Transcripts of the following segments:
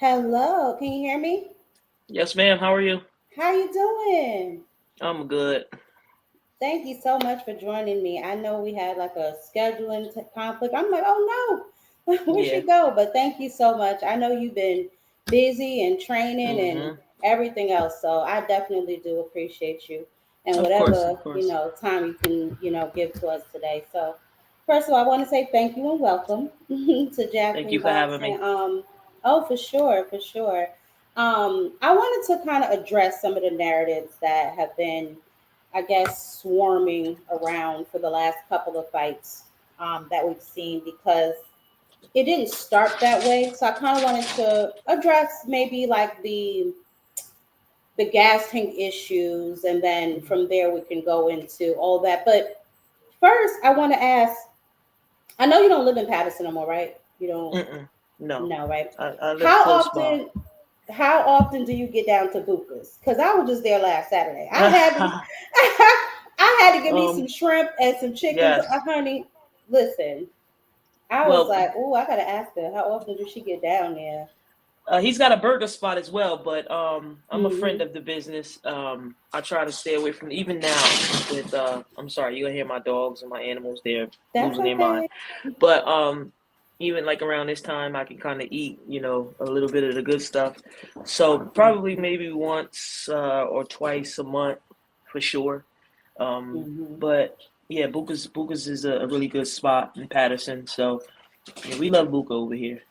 Hello, can you hear me? Yes, ma'am. How are you? How you doing? I'm good. Thank you so much for joining me. I know we had like a scheduling conflict. I'm like, oh no, where'd she Yeah. go? But thank you so much. I know you've been busy and training and Mm-hmm. everything else, so I definitely do appreciate you and Of course, of whatever course. time you can give to us today. So, first of all, I want to say thank you and welcome to Thank Jacqueline you for having Boxing. me. Oh, for sure, for sure. I wanted to kind of address some of the narratives that have been, I guess, swarming around for the last couple of fights that we've seen because it didn't start that way. So I kind of wanted to address maybe like the gas tank issues, and then from there we can go into all that. But first, I want to ask. I know you don't live in Patterson no more, right? You don't Mm-mm. No, know, right? I live How close by. often? How often do you get down to Buca's? Because I was just there last Saturday. I had to, I had to get me some um. shrimp and some chicken, Yes. honey. Listen, I was Well, like, oh, I gotta ask her how often does she get down there? he's got a burger spot as well, but I'm a friend Mm-hmm. of the business. I try to stay away from even now. With I'm sorry, you're gonna hear my dogs and my animals. They're That's losing their mind. okay. But even like around this time, I can kind of eat, a little bit of the good stuff. So probably maybe once or twice a month for sure. Mm-hmm. But yeah, Buka's is a really good spot in Patterson. So yeah, we love Buka over here.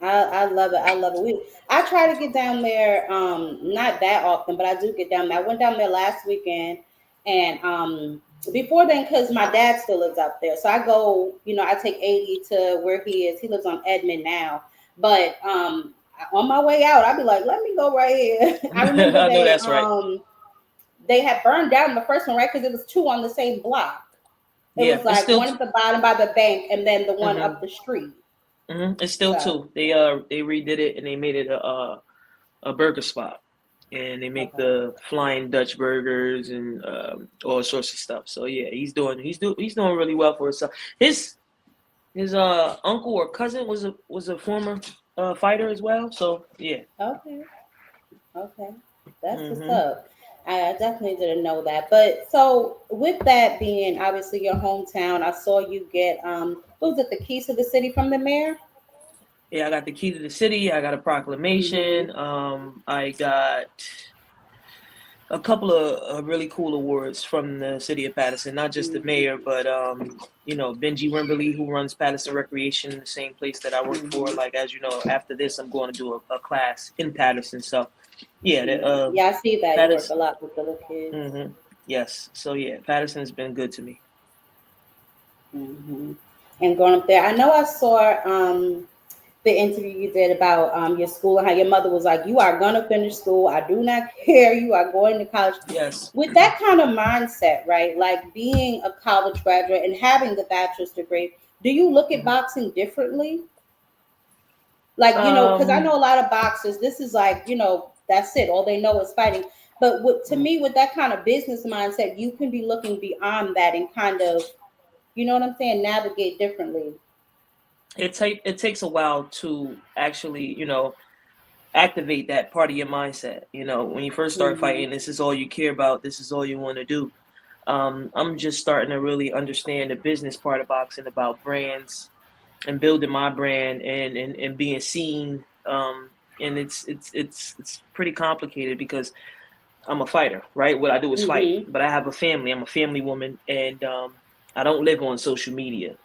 I love it. I love it. I try to get down there, not that often, but I do get down there. I went down there last weekend, and before then, because my dad still lives out there, so I go. I take 80 to where he is. He lives on Edmond now, but on my way out, I'd be like, "Let me go right here." I remember I know that's right. they had burned down the first one, right? Because it was two on the same block. It Yeah, was it's like still. one at the bottom by the bank, and then the one Hmm. up the street. It's still So two. They redid it and they made it a burger spot, and they make okay. the Flying Dutch burgers and all sorts of stuff. So yeah, he's doing really well for himself. His uncle or cousin was a former fighter as well. So yeah. Okay. Okay, that's what's Hmm. up. I definitely didn't know that. But so with that being obviously your hometown, I saw you get what was it, the keys to the city from the mayor? Yeah, I got the key to the city. I got a Mm-hmm. proclamation. I got a couple of really cool awards from the city of Patterson, not just the Mm-hmm. mayor, but Benji Wimberly, who runs Patterson Recreation, the same place that I work for. Mm-hmm. Like as you know, after this, I'm going to do a class in Patterson. So yeah, Yeah. Yeah, I see that you work a Patterson. lot with the little kids. Yes. So yeah, Patterson has been good to me. Mm-hmm. And going up there, I know I saw the interview you did about your school and how your mother was like, "You are gonna finish school. I do not care. You are going to college." Yes. With that kind of mindset, right? Like being a college graduate and having the bachelor's degree, do you look at Mhm. boxing differently? Like, because I Um. know a lot of boxers, this is like, that's it. All they know is fighting. But to me, with that kind of business mindset, you can be looking beyond that and kind of, you know what I'm saying, navigate differently. It takes a while to actually activate that part of your mindset. When you first start Hmm. fighting, this is all you care about. This is all you want to do. I'm just starting to really understand the business part of boxing about brands and building my brand and being seen. And it's pretty complicated because I'm a fighter, right? What I do is fight, Hmm. but I have a family. I'm a family woman, and I don't live on social media.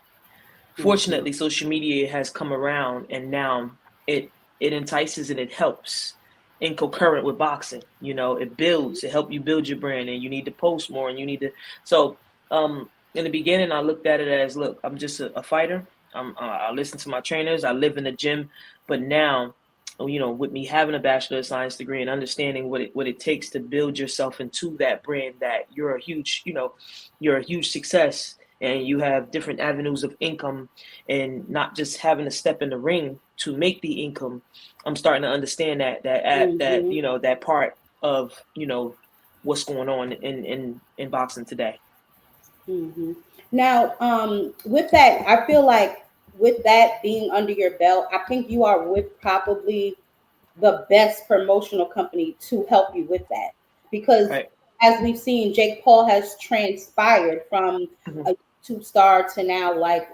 Hmm. Fortunately, social media has come around, and now it entices and it helps in concurrent with boxing. It builds, it helps you build your brand, and you need to post more, and you need to. So, in the beginning, I looked at it as, look, I'm just a fighter. I listen to my trainers. I live in the gym, but now, with me having a bachelor of science degree and understanding what it takes to build yourself into that brand, that you're a huge success and you have different avenues of income and not just having to step in the ring to make the income. I'm starting to understand Hmm. that part of what's going on in boxing today. Hmm. Now, with that, I feel like with that being under your belt, I think you are with probably. the best promotional company to help you with that. Because Right. as we've seen, Jake Paul has transpired from Hmm. a YouTube star to now like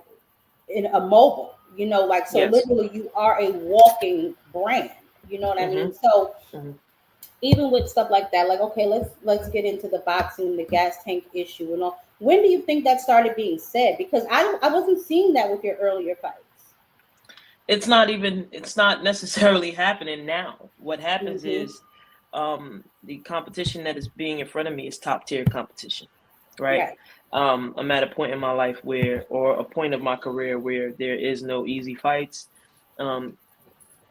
in a mobile, like so Yes. literally you are a walking brand. You know what I Hmm. mean? So Hmm. even with stuff like that, like okay, let's get into the boxing, the gas tank issue and all. When do you think that started being said? Because I wasn't seeing that with your earlier fights. It's not necessarily happening now. What happens Mm-hmm. is the competition that is being in front of me is top tier competition, right? Right. I'm at a point in my life where, or a point of my career where there is no easy fights. um,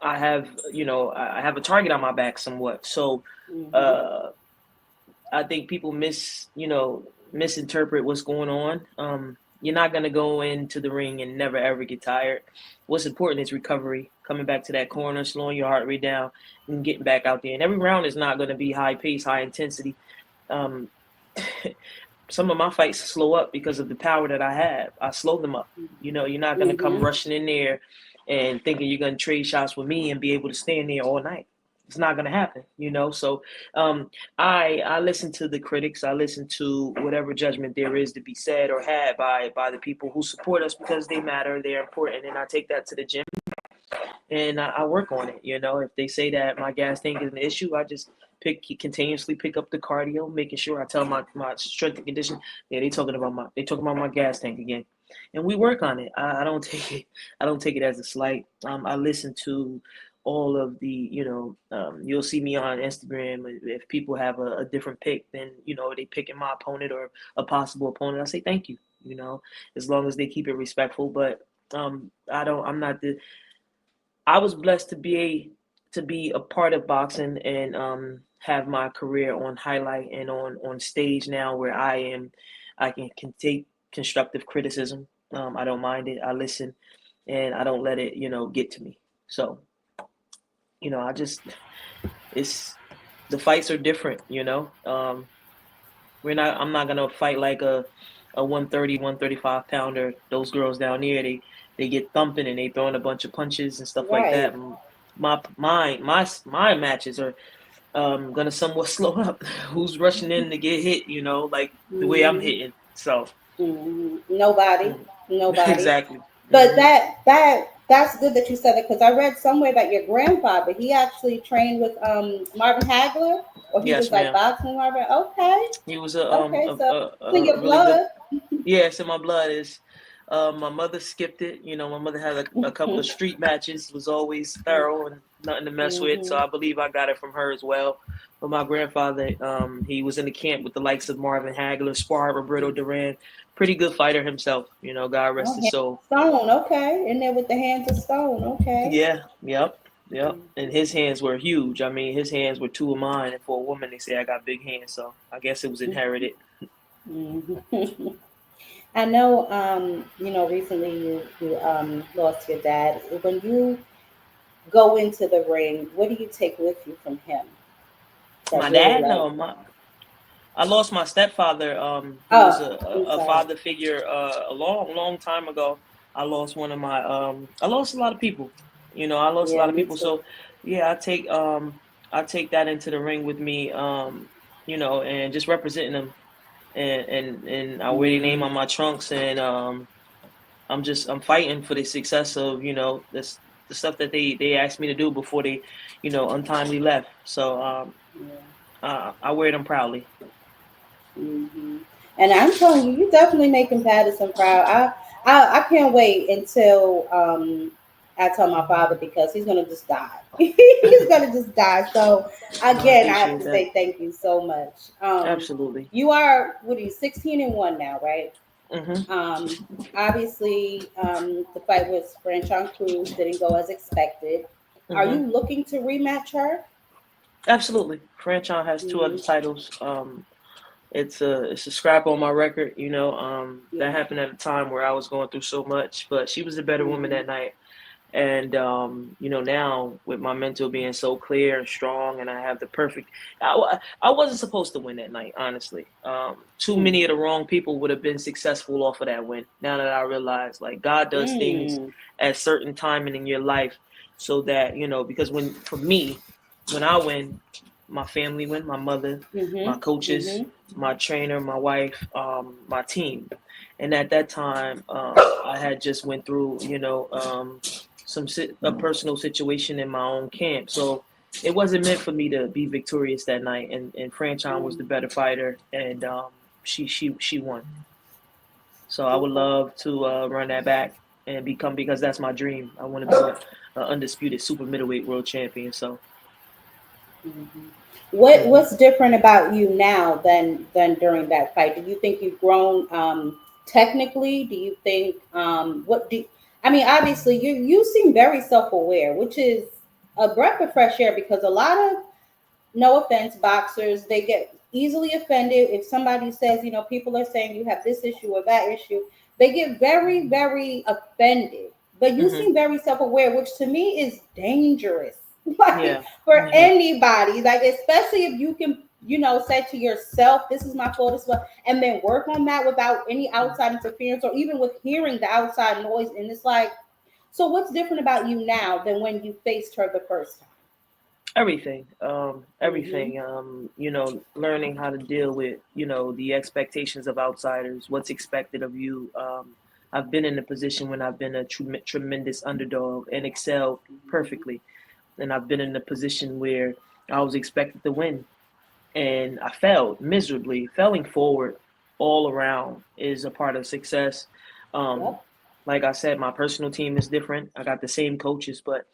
I have, I have a target on my back somewhat. So Mm-hmm. uh, I think people misinterpret what's going on. You're not gonna go into the ring and never ever get tired. What's important is recovery, coming back to that corner, slowing your heart rate down, and getting back out there. And every round is not gonna be high pace, high intensity. Um, some of my fights slow up because of the power that I have. I slow them up. You're not gonna come Mm-hmm. rushing in there and thinking you're gonna trade shots with me and be able to stand there all night. It's not gonna happen. So um, I listen to the critics. I listen to whatever judgment there is to be said or had by the people who support us because they matter, they're important, and I take that to the gym and I work on it. If they say that my gas tank is an issue, I just continuously pick up the cardio, making sure I tell my strength and condition. Yeah, they talking about my gas tank again, and we work on it. I don't take it. I don't take it as a slight. I listen to all of the, you'll see me on Instagram if people have a different pick than, they picking my opponent or a possible opponent. I say thank you. As long as they keep it respectful, but I'm not the I was blessed to be a part of boxing and have my career on highlight and on stage now where I can take constructive criticism. I don't mind it. I listen and I don't let it get to me. So I just it's the fights are different. I'm not gonna fight like a 130, 135 pounder. Those girls down there, they get thumping and they throwing a bunch of punches and stuff like Right. that. My matches are gonna somewhat slow up. Who's rushing in to get hit? Like the way I'm Mm-hmm. hitting. So Nobody, mm, nobody. exactly. But Hmm. that's good that you said it because I read somewhere that your grandfather he actually trained with Marvin Hagler or he was Yes, like ma'am. boxing Marvin. Okay, He was okay, so it's in a your really good. blood. Yes, in my blood is. My mother skipped it. My mother had a couple of street matches. Was always thorough and nothing to mess with. So Mm-hmm. I believe I got it from her as well. But my grandfather, he was in the camp with the likes of Marvin Hagler, Spar, Roberto Duran. Pretty good fighter himself. God rest Oh, his hands soul. of stone. Okay, in there with the hands of stone. Okay. Yeah, yep, yep. And Mm-hmm. his hands were huge. I mean, his hands were two of mine, and for a woman, they say I got big hands. So I guess it was inherited. Mm-hmm. I know, recently you lost your dad. When you go into the ring, what do you take with you from him My that really dad, like? no, I lost my stepfather, who was Oh, a, I'm a sorry. father figure a long, long time ago. I lost a lot of people. I lost a Yeah, lot of me people. too. So yeah, I take that into the ring with me, and just representing them, and I wear their name Mm-hmm. on my trunks, and I'm fighting for the success of this the stuff that they asked me to do before they untimely left. So Yeah. I wear them proudly. Hmm. And I'm telling you, you definitely making Patterson proud. I can't wait until I tell my father because he's gonna just die. He's gonna just die. So No, I again, I have appreciate to that. say thank you so much. Absolutely. You are what are you 16-1 now, right? Hmm. Um, obviously, the fight with Franchon Cruz didn't go as expected. Are Hmm. you looking to rematch her? Absolutely. Franchon has two other Hmm. titles. It's a scrap on my record. Yeah. That happened at a time where I was going through so much, but she was a better woman Hmm. that night. And now with my mental being so clear and strong, and I have the perfect. I wasn't supposed to win that night, honestly. Too many of the wrong people would have been successful off of that win. Now that I realize, like God does things Mm. at certain timing in your life so that, because for me, when I win, my family win, my mother, my Mhm. coaches, Mhm. my trainer, my wife, my team. And at that time, I had just went through, a personal situation in my own camp. So it wasn't meant for me to be victorious that night. And Franchon was the Mm. better fighter, and she won. So I would Okay. love to run that back and become, because that's my dream. I want to be an undisputed super middleweight world champion. So Mhm. What mhm. what's different about you now than during that fight? Do you think you've grown technically? Do you think what do I mean? Obviously, you seem very self aware, which is a breath of fresh air because a lot of, no offense, boxers, they get easily offended if somebody says, people are saying you have this issue or that issue. They get very, very offended. But you Mhm. seem very self aware, which to me is dangerous. Like Yeah. for Yeah. anybody, like especially if you can, say to yourself, this is my fault, this is what, and then work on that without any outside interference or even with hearing the outside noise. And it's like, so what's different about you now than when you faced her the first time? Everything. Mm-hmm. Everything. Learning how to deal with, the expectations of outsiders, what's expected of you. I've been in a position when I've been a tremendous underdog and excelled perfectly. And I've been in a position where I was expected to win and I failed miserably. Failing forward all around is a part of success. Um, Yep. like I said, my personal team is different. I got the same coaches, but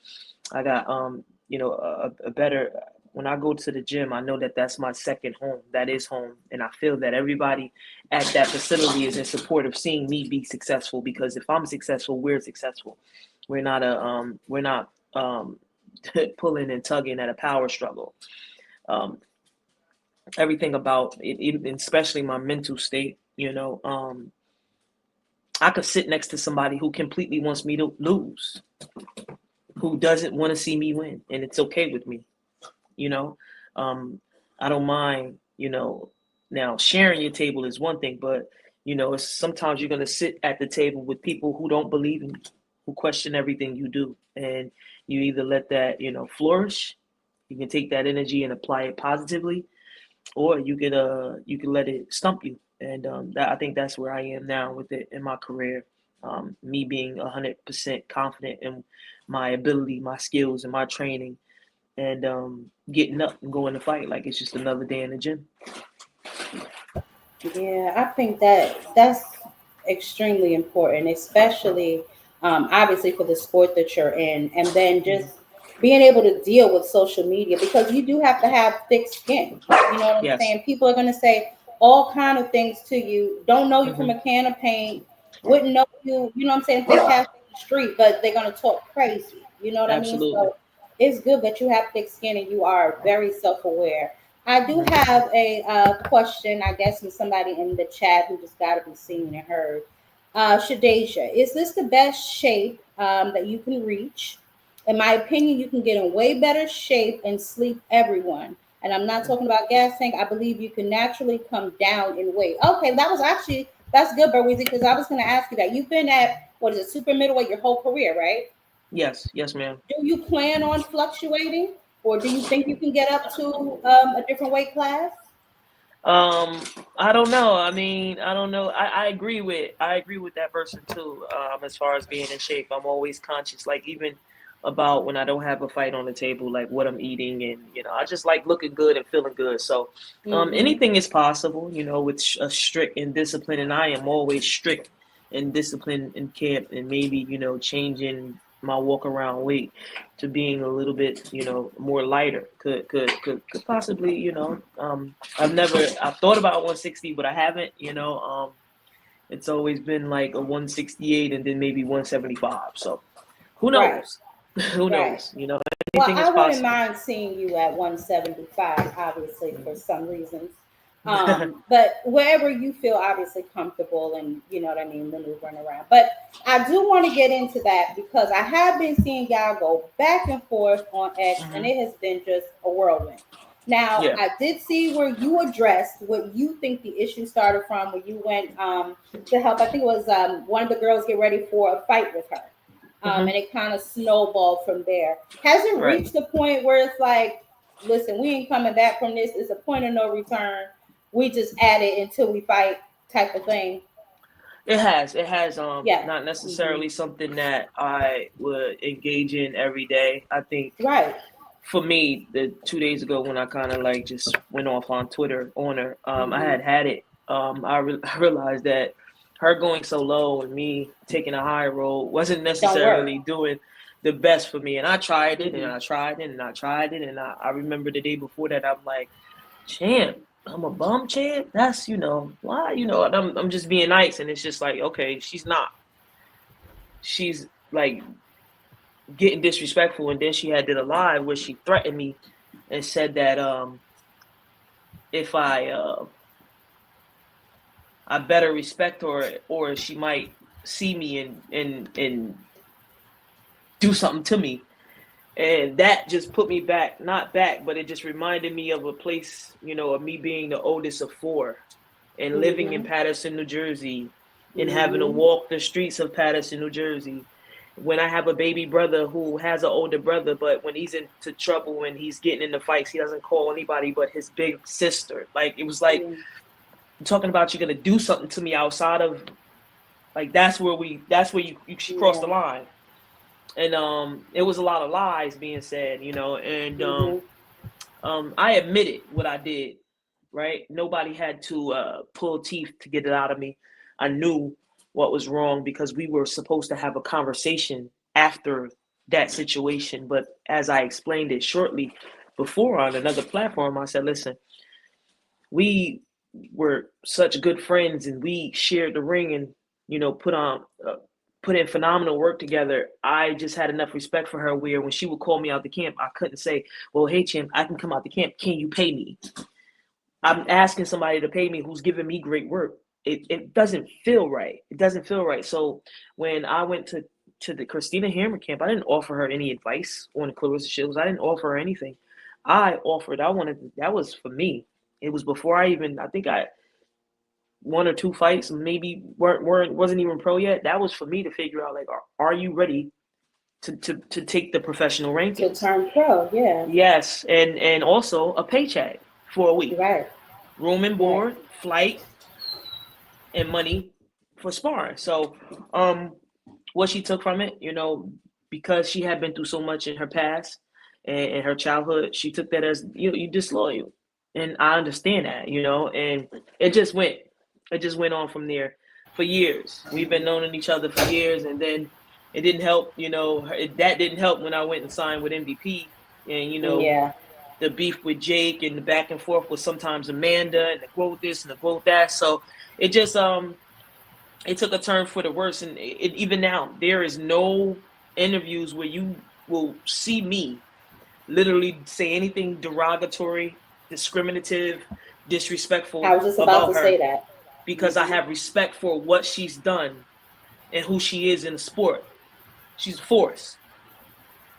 I got a better. When I go to the gym, I know that that's my second home. That is home, and I feel that everybody at that facility is in support of seeing me be successful. Because if I'm successful, we're successful. We're not pulling and tugging at a power struggle. Um, Everything about it, especially my mental state. I could sit next to somebody who completely wants me to lose, who doesn't want to see me win, and it's okay with me. You know, um, I don't mind. Now sharing your table is one thing, but it's sometimes you're gonna sit at the table with people who don't believe in you, who question everything you do, and you either let that flourish. You can take that energy and apply it positively, or you can let it stump you. And that I think that's where I am now with it in my career. Me being 100% confident in my ability, my skills, and my training, and getting up and going to fight like it's just another day in the gym. Yeah, I think that's extremely important, especially obviously for the sport that you're in, and then just Mhm. being able to deal with social media because you do have to have thick skin. You know what I'm Yes. saying? People are going to say all kind of things to you. Don't know you from Hmm. a can of paint. Wouldn't know you. You know what I'm saying? If they pass you in the street, but they're going to talk crazy. You know what I mean? Absolutely. So it's good that you have thick skin and you are very self aware. I do Hmm. have a question, I guess, from somebody in the chat who just got to be seen and heard. Shadasia, is this the best shape that you can reach? In my opinion, you can get in way better shape and sleep everyone. And I'm not talking about gas tank. I believe you can naturally come down in weight. Okay, that's good, Berweezy, because I was going to ask you that. You've been at, what is it, super middleweight your whole career, right? Yes. Yes, ma'am. Do you plan on fluctuating, or do you think you can get up to a different weight class? Um, I don't know. I mean, I don't know. I agree with that person too. As far as being in shape, I'm always conscious. Like even about when I don't have a fight on the table, like what I'm eating, and I just like looking good and feeling good. So, Mm-hmm. anything is possible. With a strict and discipline, and I am always strict and disciplined in camp, and maybe changing my walk around weight to being a little bit more lighter could possibly I've thought about 160, but I haven't. It's always been like a 168 and then maybe 175. So who Right, knows? Who right. knows? Well, Anything is I wouldn't possible. mind seeing you at 175, obviously, for some reasons. But wherever you feel obviously comfortable and you know what I mean, maneuvering around. But I do want to get into that because I have been seeing y'all go back and forth on X and Hmm. it has been just a whirlwind. Now, Yeah. I did see where you addressed what you think the issue started from, where you went to help. I think it was one of the girls get ready for a fight with her. And it kind of snowballed from there. Has it Right. reached the point where it's like, listen, we ain't coming back from this. It's a point of no return. We just add it until we fight, type of thing. It has. It has Yeah. not Hmm. necessarily something that I would engage in every day. I think Right. for me, the 2 days ago when I kind of like just went off on Twitter on her, I Hmm. had it. I realized that her going so low and me taking a high road wasn't Don't work. necessarily doing the best for me. And I tried it and Hmm. I tried it and I tried it. And I remember the day before that, I'm like, champ, I'm a bum champ. That's, why, I'm just being nice. And it's just like, okay, she's not. She's like getting disrespectful. And then she had did a live where she threatened me and said that if I better respect her or she might see me and do something to me. And that just put me back, not back, but it just reminded me of a place, of me being the oldest of four and living in Hmm. Paterson, New Jersey, and having to Hmm. walk the streets of Paterson, New Jersey. When I have a baby brother who has an older brother, but when he's into trouble and he's getting into fights, he doesn't call anybody but his big sister. Like it was like Yeah. talking about you're gonna do something to me outside of like that's where you she crossed the Yeah. line. And it was a lot of lies being said, and Hmm. I admitted what I did, right? Nobody had to pull teeth to get it out of me. I knew what was wrong because we were supposed to have a conversation after that situation. But as I explained it shortly before on another platform, I said, listen, we were such good friends and we shared the ring and put in phenomenal work together. I just had enough respect for her where when she would call me out the camp, I couldn't say, well, hey champ, I can come out the camp, can you pay me? I'm asking somebody to pay me who's giving me great work. It doesn't feel right. It doesn't feel right. So when I went to the Christina Hammer camp, I didn't offer her any advice on the Clarissa Shields. I didn't offer her anything. I wanted, that was for me. It was before I even, I think I one or two fights, maybe wasn't even pro yet. That was for me to figure out like, are you ready to take the professional To rankings? turn pro. Yeah. Yes, and also a paycheck for a week, Right. room and Right. board, flight, and money for sparring. So, what she took from it, because she had been through so much in her past and her childhood, she took that as you disloyal, and I understand that, and it just went, it just went on from there for years. We've been knowing each other for years, and then it didn't help, that didn't help when I went and signed with MVP, and Yeah. the beef with Jake and the back and forth with sometimes Amanda and the quote this and the quote that. So it just it took a turn for the worse, and even now there is no interviews where you will see me literally say anything derogatory, discriminative, I disrespectful was just about about to say her that. because I Hmm. have respect for what she's done and who she is in the sport. She's a force.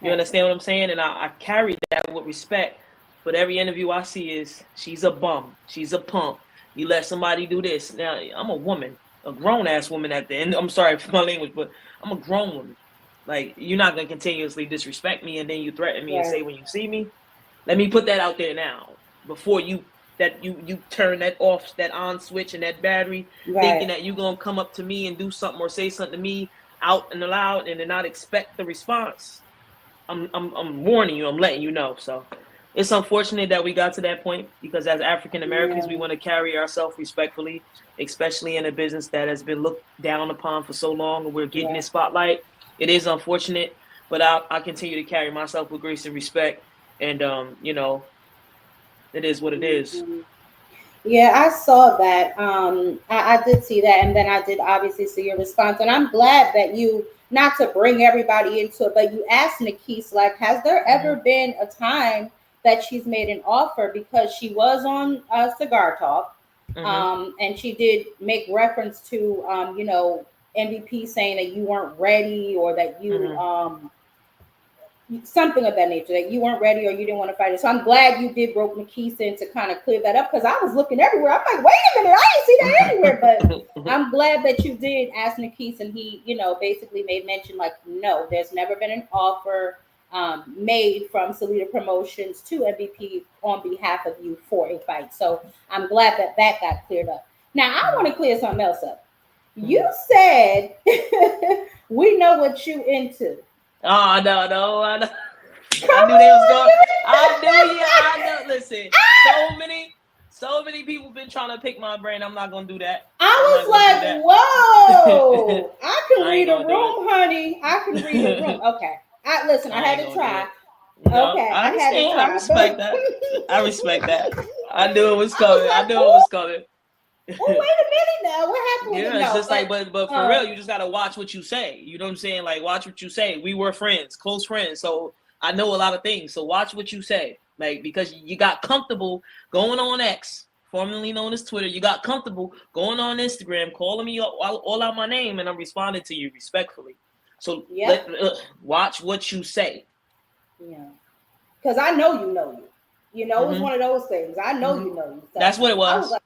You Right. understand what I'm saying? And I carry that with respect. But every interview I see is she's a bum. She's a punk. You let somebody do this. Now, I'm a woman, a grown ass woman at the end. I'm sorry for my language, but I'm a grown woman. Like, you're not going to continuously disrespect me and then you threaten me and Right. say when you see me. Let me put that out there now before you turn that off, that on switch and that battery, thinking Right. that you're going to come up to me and do something or say something to me out and aloud and then not expect the response. I'm warning you. I'm letting you know. So it's unfortunate that we got to that point because as African Americans, Yeah. we want to carry ourselves respectfully, especially in a business that has been looked down upon for so long, and we're getting Yeah. this spotlight. It is unfortunate, but I continue to carry myself with grace and respect, and it is what it is. Hmm. Yeah, I saw that. I did see that, and then I did obviously see your response, and I'm glad that you, not to bring everybody into it, but you asked Nikise, like, has there ever Mm-hmm. been a time that she's made an offer because she was on Cigar Talk, Mm-hmm. and she did make reference to, MVP saying that you weren't ready or that you Mm-hmm. something of that nature, that you weren't ready or you didn't want to fight it. So I'm glad you did rope McKeeson in to kind of clear that up, because I was looking everywhere. I'm like, wait a minute, I didn't see that anywhere. But I'm glad that you did ask Nikise, and he, basically made mention like, no, there's never been an offer made from Salida Promotions to MVP on behalf of you for a fight. So I'm glad that that got cleared up. Now I want to clear something else up. You said we know what you into. Oh no, I know. I knew they was going. I know. Listen, so many people been trying to pick my brain. I'm not gonna do that. I was like, whoa! I can read a room, honey. I can read a room. Okay. Listen. I had to try. No, Okay, I had to understand. try. I respect that. I respect that. I knew it was coming. I knew it was coming. Oh, wait a minute now. What happened? Yeah, it's just like, but for real, you just gotta watch what you say. You know what I'm saying? Like, watch what you say. We were friends, close friends, so I know a lot of things. So watch what you say, like, because you got comfortable going on X, formerly known as Twitter. You got comfortable going on Instagram, calling me all out my name, and I'm responding to you respectfully. So watch what you say. Yeah, because I know you know you. You know, it's one of those things. I know you know you. So that's what it was. I was like,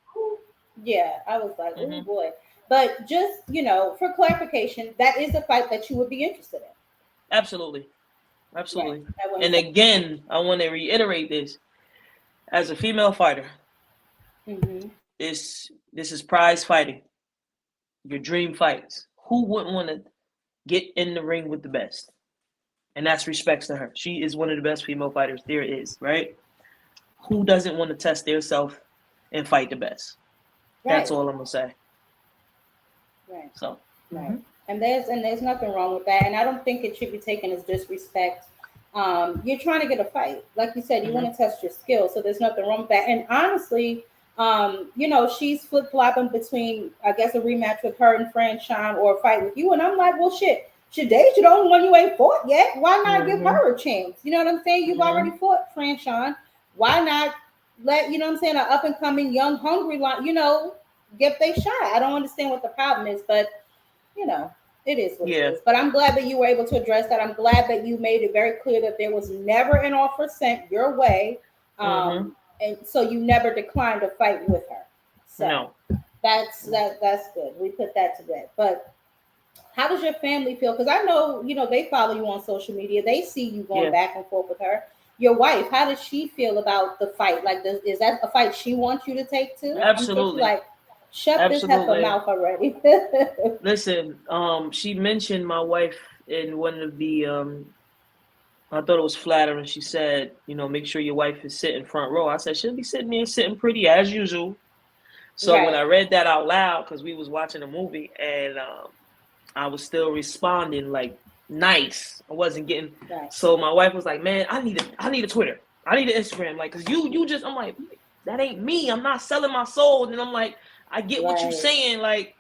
yeah, I was like, oh boy. But just, for clarification, that is a fight that you would be interested in. Absolutely. Right. And again, I want to reiterate this. As a female fighter, this is prize fighting. Your dream fights. Who wouldn't want to get in the ring with the best? And that's respects to her. She is one of the best female fighters there is, right? Who doesn't want to test their self and fight the best? Right. That's all I'm gonna say. Right. So. Right. And there's nothing wrong with that. And I don't think it should be taken as disrespect. You're trying to get a fight. Like you said, you want to test your skills. So there's nothing wrong with that. And honestly, she's flip-flopping between, I guess, a rematch with her and Franchon or a fight with you. And I'm like, well, shit, Shadasia, the only one you ain't fought yet. Why not give her a chance? You know what I'm saying? You've already fought Franchon. Why not let, an up-and-coming, young, hungry line, get their shot? I don't understand what the problem is, but, it is what it is. But I'm glad that you were able to address that. I'm glad that you made it very clear that there was never an offer sent your way. And so you never declined a fight with her. So that's good. We put that to bed. But how does your family feel? Because I know, they follow you on social media. They see you going back and forth with her. Your wife, how does she feel about the fight? Like, is that a fight she wants you to take too? Absolutely. Like, shut this heifer mouth already. Listen, she mentioned my wife in one of the I thought it was flattering. She said, make sure your wife is sitting front row. I said, she'll be sitting there sitting pretty as usual. So when I read that out loud, because we was watching a movie, and I was still responding like nice. I wasn't getting so my wife was like, man, I need a Twitter. I need an Instagram. Like, cause you just, I'm like, that ain't me. I'm not selling my soul. And I'm like, I get what you're saying. Like,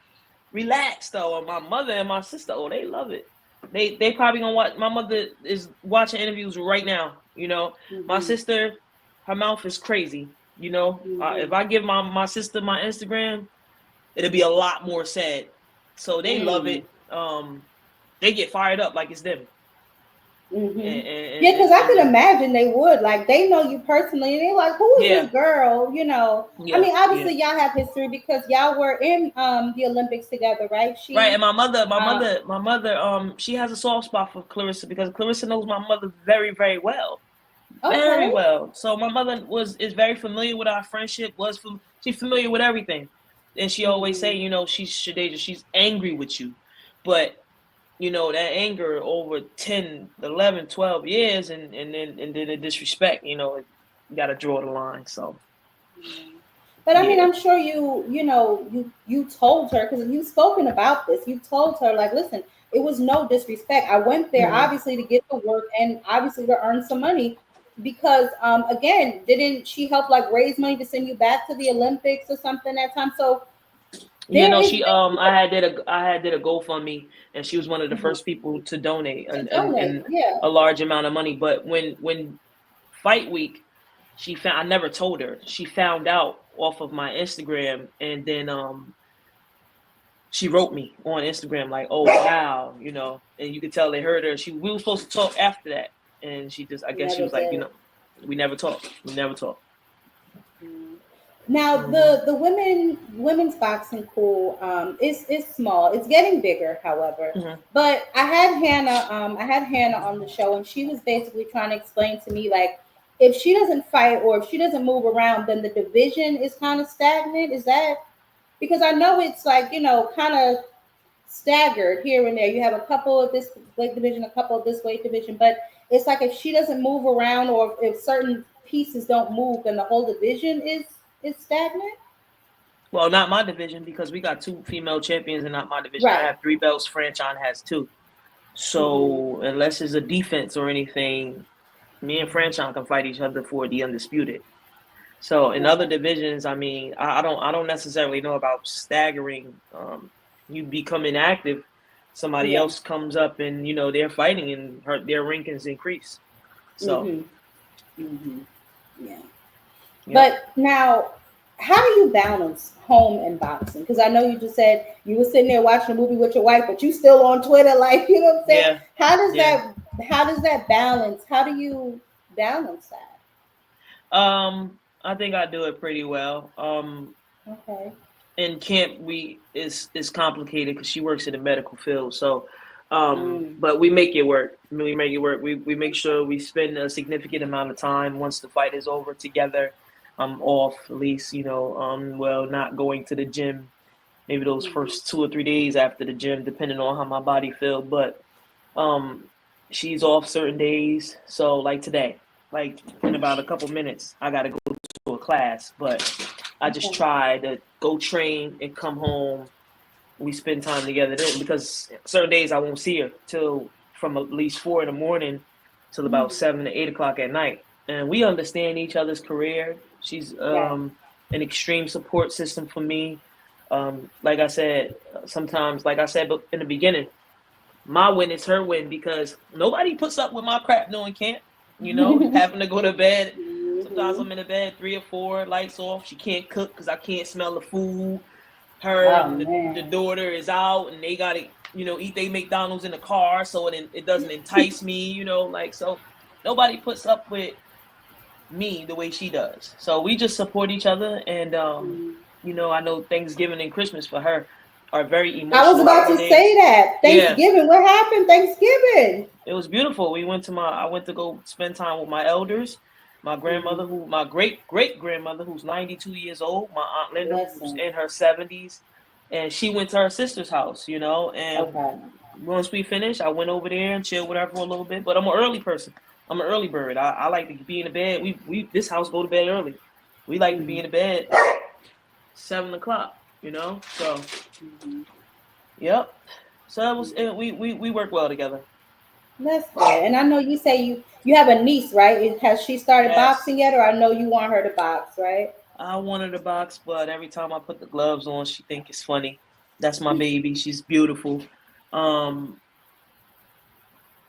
relax though. And my mother and my sister, they love it. They probably gonna watch. My mother is watching interviews right now. My sister, her mouth is crazy. If I give my sister my Instagram, it'll be a lot more said. So they love it. They get fired up like it's them. Because I could imagine they would. Like, they know you personally, and they're like, "Who is this girl?" I mean, obviously, y'all have history because y'all were in the Olympics together, right? Right, and my mother, she has a soft spot for Clarissa because Clarissa knows my mother very, very well, very well. So my mother is very familiar with our friendship. She's familiar with everything, and she always say, she's Shadasia, she's angry with you, but. That anger over 10, 11, 12 years and then the disrespect, you got to draw the line. So. But I mean, I'm sure you told her, because you've spoken about this. You told her, like, listen, it was no disrespect. I went there obviously to get the work and obviously to earn some money because, again, didn't she help like raise money to send you back to the Olympics or something that time? So. She I had did a GoFundMe, and she was one of the first people to donate a large amount of money. But when fight week, I never told her. She found out off of my Instagram, and then she wrote me on Instagram like, "Oh wow," and you could tell they heard her. We were supposed to talk after that, and she just, I guess she Never was like, did. we never talk. We never talk. Mm. Now Hmm. the women's boxing pool is small. It's getting bigger, however. Hmm. But I had Hannah on the show, and she was basically trying to explain to me like if she doesn't fight or if she doesn't move around, then the division is kind of stagnant. Is that because I know it's like kind of staggered here and there. You have a couple of this weight division, a couple of this weight division, but it's like if she doesn't move around or if certain pieces don't move, then the whole division is stagnant. Well, not my division because we got two female champions, and not my division. I Right. have three belts. Franchon has two. Mm-hmm. So unless it's a defense or anything, me and Franchon can fight each other for the undisputed. So in other Okay. divisions, I mean, I don't necessarily know about staggering. You become inactive, somebody Yeah. else comes up and they're fighting and their rankings increase. So Mm-hmm. Mm-hmm. Yeah. yep, But now, how do you balance home and boxing? Because I know you just said you were sitting there watching a movie with your wife, but you still on Twitter, like you know what I'm saying. yeah, How does yeah. that? How does that balance? How do you balance that? I think I do it pretty well. Okay. In camp we is complicated because she works in the medical field. So, Mm. but we make it work. We make it work. We make sure we spend a significant amount of time once the fight is over together. Off at least well, not going to the gym. Maybe those Mm-hmm. first 2 or 3 days after the gym, depending on how my body feel. But um, she's off certain days. So like today, like in about a couple minutes, I gotta go to a class. But I just Okay. try to go train and come home. We spend time together then because certain days I won't see her till from at least 4 in the morning till about Mm. 7 to 8 o'clock at night. And we understand each other's career. She's Right. an extreme support system for me. Like I said, sometimes, like I said, but in the beginning, my win is her win because nobody puts up with my crap knowing camp. Having to go to bed. Sometimes Mm-hmm. I'm in the bed 3 or 4, lights off. She can't cook because I can't smell the food. Her Oh and the man. daughter is out and they got to, eat they McDonald's in the car so it doesn't entice me, like so. Nobody puts up with me the way she does. So we just support each other, and Mm. I know Thanksgiving and Christmas for her are very I was emotional about to say holidays. that Yeah, Thanksgiving. What happened Thanksgiving? it was beautiful. I went to go spend time with my elders, my Mm-hmm. grandmother, my great great grandmother, who's 92 years old, my aunt Linda, who's Blessing. in her 70s, and she went to her sister's house, and Okay. once we finished, I went over there and chilled with her for a little bit. But I'm an early person. I'm an early bird. I like to be in the bed. We this house go to bed early. We like to be Mm-hmm. in the bed 7 o'clock. So Mm-hmm. yep. So we work well together. That's good. And I know you say you have a niece, right? Has she started Yes. boxing yet, or I know you want her to box, right? I wanted a box, but every time I put the gloves on, she think it's funny. That's my baby. She's beautiful. Um,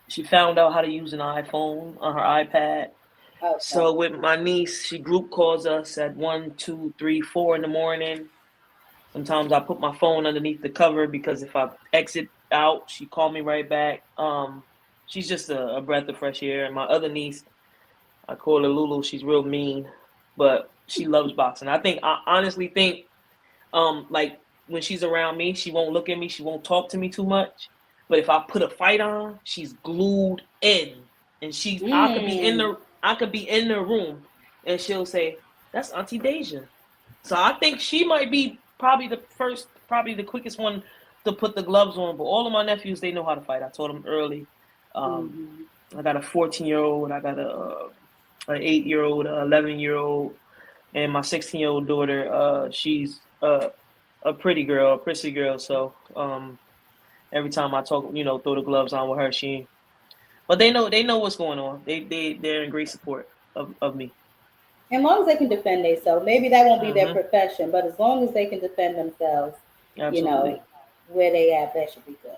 she found out how to use an iPhone on her iPad. Okay. So with my niece, she group calls us at 1, 2, 3, 4 in the morning. Sometimes I put my phone underneath the cover because if I exit out, she call me right back. She's just a breath of fresh air. And my other niece, I call her Lulu. She's real mean, but she loves boxing. I honestly think like when she's around me, she won't look at me, she won't talk to me too much. But if I put a fight on, she's glued in. And Mm. I could be in the room and she'll say, "That's Auntie Deja." So I think she might be probably the quickest one to put the gloves on. But all of my nephews, they know how to fight. I told them early. Um, Mm-hmm. I got a 14-year-old, I got an 8-year-old, 11-year-old, and my 16-year-old daughter. She's a pretty girl, a prissy girl. So every time I talk, throw the gloves on with her, but they know what's going on. They're in great support of me. As long as they can defend themselves, maybe that won't be their Hmm. profession, but as long as they can defend themselves, you know, Absolutely. where they at, that should be good.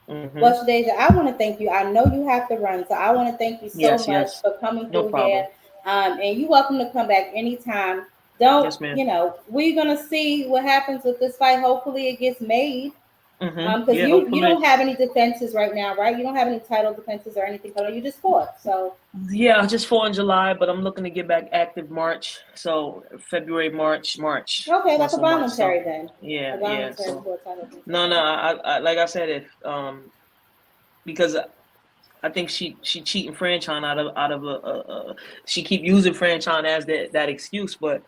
Hmm. Well, Shadeja, I want to thank you. I know you have to run, so I want to thank you so Yes, much yes. for coming No through here. problem. And you're welcome to come back anytime. Don't, Yes, ma'am. we're going to see what happens with this fight. Hopefully it gets made. Because Yeah, you hopefully. don't have any defenses right now, right? You don't have any title defenses or anything. But you just fought, so Yeah, I just fought in July, but I'm looking to get back active March. So February, March, okay, like once a a month. So voluntary then, a yeah. voluntary So for a title defense. no, no. Okay. I like I said, if because I think she cheating Franchon out of she keep using Franchon as that excuse, but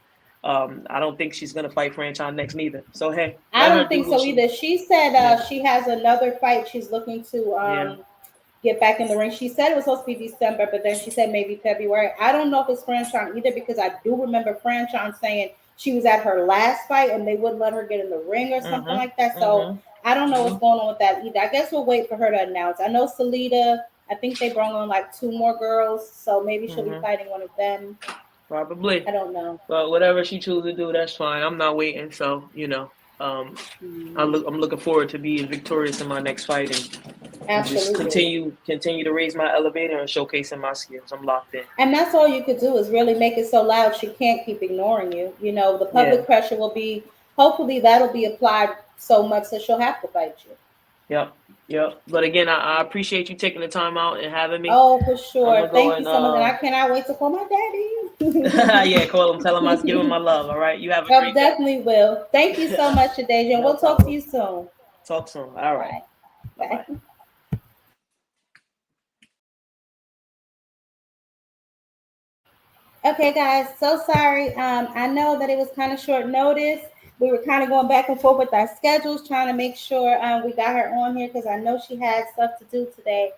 I don't think she's gonna fight Franchon next neither. So hey, I let her don't do think what so she either. She said yeah she has another fight she's looking to yeah get back in the ring. She said it was supposed to be December, but then she said maybe February. I don't know if it's Franchon either because I do remember Franchon saying she was at her last fight and they wouldn't let her get in the ring or something mhm like that. So mhm I don't know what's mhm going on with that either. I guess we'll wait for her to announce. I know Salida, I think they brought on like two more girls, so maybe she'll be mhm fighting one of them. I probably. don't know. But whatever she chooses to do, that's fine. I'm not waiting. So um, Mhm. I'm looking forward to being victorious in my next fight and just Absolutely. continue to raise my elevator and showcasing my skills. I'm locked in. And that's all you could do is really make it so loud she can't keep ignoring you. You know, the Yeah. public pressure will be, hopefully, that'll be applied so much that she'll have to fight you. Yep. Yep. But again, I appreciate you taking the time out and having me. Oh, for I'm sure. gonna go Thank you and so much. And I cannot wait to call my daddy. yeah, call him. Tell him I was giving my love. All right. You have a I great day. definitely will. Thank you so much, Shadasia. And No we'll talk to problem. you soon. All Talk soon. All right. right. Bye Bye. bye. Okay, guys, so sorry. I know that it was kind of short notice. We were kind of going back and forth with our schedules, trying to make sure we got her on here because I know she had stuff to do today.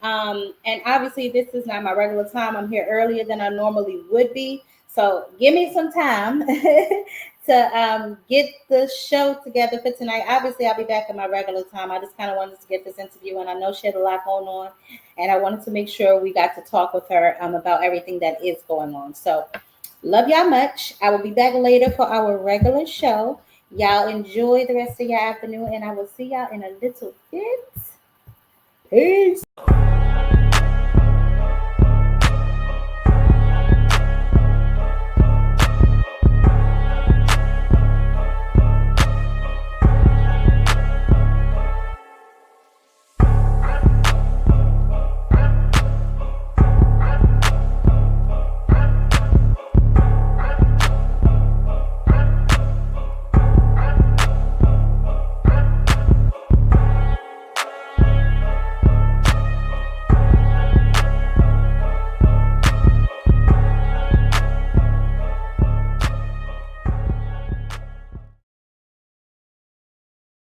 And obviously, this is not my regular time. I'm here earlier than I normally would be. So give me some time to get the show together for tonight. Obviously, I'll be back at my regular time. I just kind of wanted to get this interview, and I know she had a lot going on and I wanted to make sure we got to talk with her about everything that is going on. So, love y'all much. I will be back later for our regular show. Y'all enjoy the rest of your afternoon, and I will see y'all in a little bit. Peace.